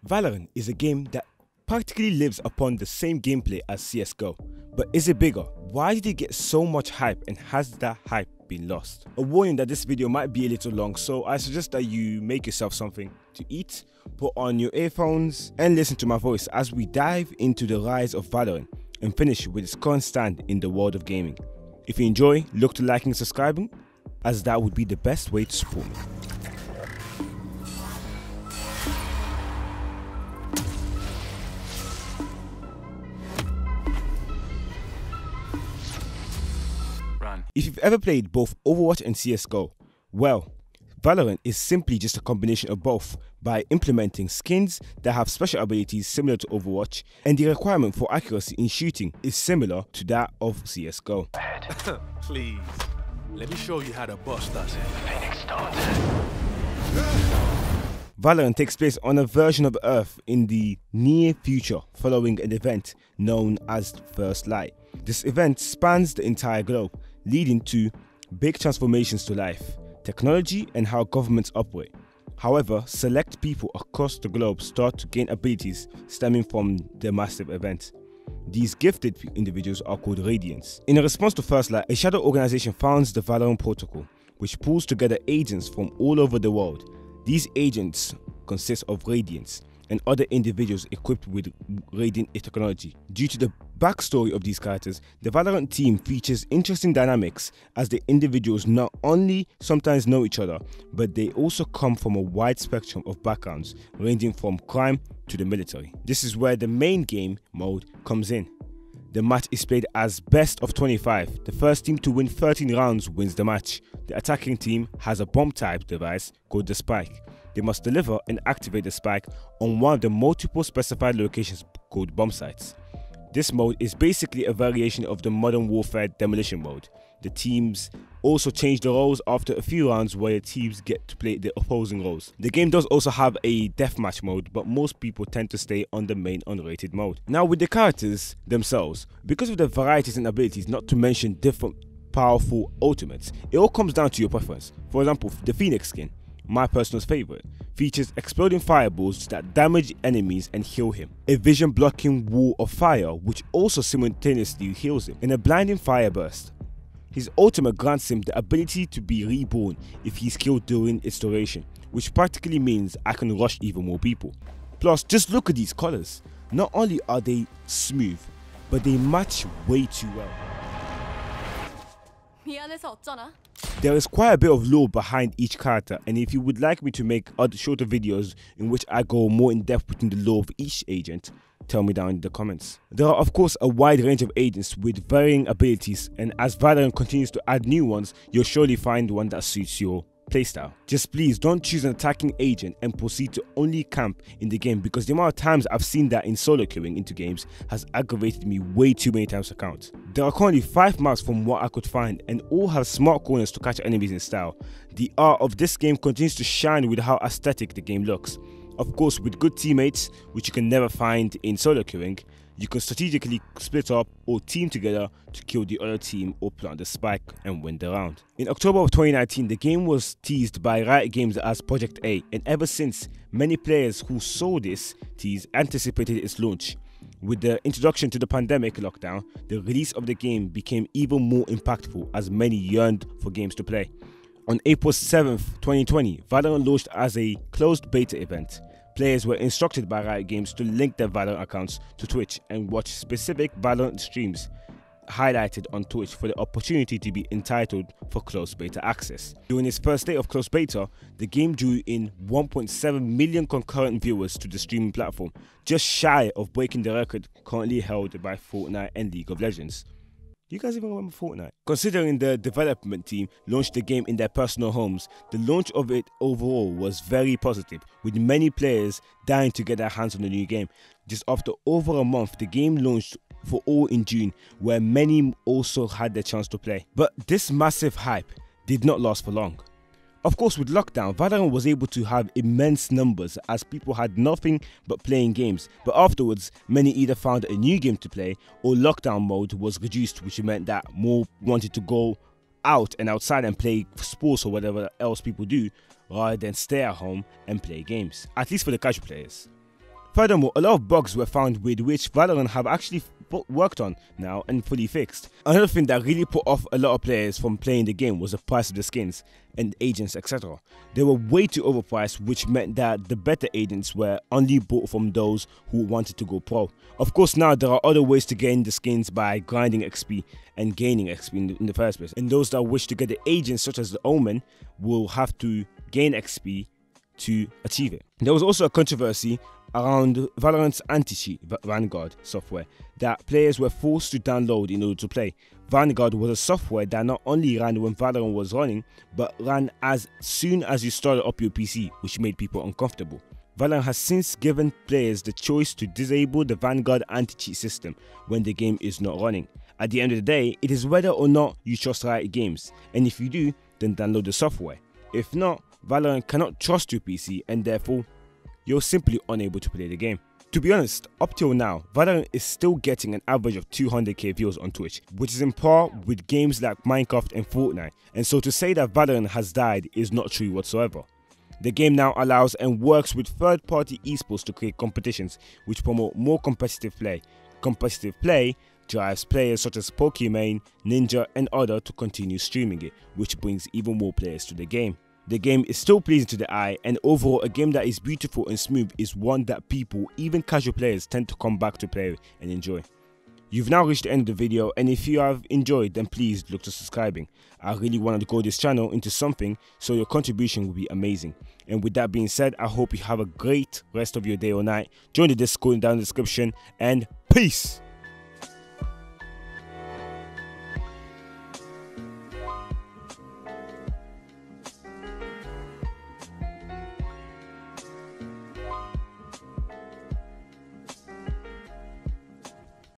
Valorant is a game that practically lives upon the same gameplay as CSGO, but is it bigger? Why did it get so much hype, and has that hype been lost? A warning that this video might be a little long, so I suggest that you make yourself something to eat, put on your earphones and listen to my voice as we dive into the rise of Valorant and finish with its current stand in the world of gaming. If you enjoy, look to liking and subscribing, as that would be the best way to support me. If you've ever played both Overwatch and CSGO, well, Valorant is simply just a combination of both by implementing skins that have special abilities similar to Overwatch, and the requirement for accuracy in shooting is similar to that of CSGO. Please, let me show you how to bust us. Phoenix start. Valorant takes place on a version of Earth in the near future following an event known as First Light. This event spans the entire globe, leading to big transformations to life, technology, and how governments operate. However, select people across the globe start to gain abilities stemming from the massive event. These gifted individuals are called Radiants. In a response to First Light, a shadow organization founds the Valorant Protocol, which pulls together agents from all over the world. These agents consist of Radiants and other individuals equipped with Radiant technology. Due to the backstory of these characters, the Valorant team features interesting dynamics as the individuals not only sometimes know each other, but they also come from a wide spectrum of backgrounds, ranging from crime to the military. This is where the main game mode comes in. The match is played as best of 25. The first team to win 13 rounds wins the match. The attacking team has a bomb-type device called the Spike. They must deliver and activate the spike on one of the multiple specified locations called bomb sites. This mode is basically a variation of the Modern Warfare demolition mode. The teams also change the roles after a few rounds where the teams get to play the opposing roles. The game does also have a deathmatch mode, but most people tend to stay on the main unrated mode. Now with the characters themselves, because of the varieties and abilities, not to mention different powerful ultimates, it all comes down to your preference. For example, the Phoenix skin, my personal favorite, features exploding fireballs that damage enemies and heal him, a vision blocking wall of fire which also simultaneously heals him, and a blinding fire burst. His ultimate grants him the ability to be reborn if he's killed during its duration, which practically means I can rush even more people. Plus, just look at these colors. Not only are they smooth, but they match way too well. There is quite a bit of lore behind each character, and if you would like me to make other shorter videos in which I go more in depth within the lore of each agent, tell me down in the comments. There are of course a wide range of agents with varying abilities, and as Valorant continues to add new ones, you'll surely find one that suits your playstyle. Just please don't choose an attacking agent and proceed to only camp in the game, because the amount of times I've seen that in solo queuing into games has aggravated me way too many times to count. There are currently 5 maps from what I could find, and all have smart corners to catch enemies in style. The art of this game continues to shine with how aesthetic the game looks. Of course, with good teammates, which you can never find in solo queuing, you can strategically split up or team together to kill the other team or plant the spike and win the round. In October of 2019, the game was teased by Riot Games as Project A, and ever since, many players who saw this tease anticipated its launch. With the introduction to the pandemic lockdown, the release of the game became even more impactful as many yearned for games to play. On April 7th, 2020, Valorant launched as a closed beta event. Players were instructed by Riot Games to link their Valorant accounts to Twitch and watch specific Valorant streams highlighted on Twitch for the opportunity to be entitled for closed beta access. During its first day of closed beta, the game drew in 1.7 million concurrent viewers to the streaming platform, just shy of breaking the record currently held by Fortnite and League of Legends. Do you guys even remember Fortnite? Considering the development team launched the game in their personal homes, the launch of it overall was very positive, with many players dying to get their hands on the new game. Just after over a month, the game launched for all in June, where many also had the chance to play. But this massive hype did not last for long. Of course, with lockdown, Valorant was able to have immense numbers as people had nothing but playing games, but afterwards, many either found a new game to play or lockdown mode was reduced, which meant that more wanted to go out and outside and play sports or whatever else people do, rather than stay at home and play games, at least for the casual players. Furthermore, a lot of bugs were found with which Valorant have actually worked on now and fully fixed. Another thing that really put off a lot of players from playing the game was the price of the skins and agents, etc. They were way too overpriced, which meant that the better agents were only bought from those who wanted to go pro. Of course, now there are other ways to gain the skins by grinding XP and gaining XP in the first place, and those that wish to get the agents such as the Omen will have to gain XP to achieve it. There was also a controversy around Valorant's anti-cheat Vanguard software that players were forced to download in order to play. Vanguard was a software that not only ran when Valorant was running, but ran as soon as you started up your PC, which made people uncomfortable. Valorant has since given players the choice to disable the Vanguard anti-cheat system when the game is not running. At the end of the day, it is whether or not you trust Riot Games, and if you do, then download the software. If not, Valorant cannot trust your PC, and therefore you're simply unable to play the game. To be honest, up till now, Valorant is still getting an average of 200k views on Twitch, which is in par with games like Minecraft and Fortnite, and so to say that Valorant has died is not true whatsoever. The game now allows and works with third-party esports to create competitions which promote more competitive play. Competitive play drives players such as Pokimane, Ninja and others to continue streaming it, which brings even more players to the game. The game is still pleasing to the eye, and overall a game that is beautiful and smooth is one that people, even casual players, tend to come back to play and enjoy. You've now reached the end of the video, and if you have enjoyed, then please look to subscribing. I really wanted to grow this channel into something, so your contribution will be amazing. And with that being said, I hope you have a great rest of your day or night. Join the Discord down in the description, and peace!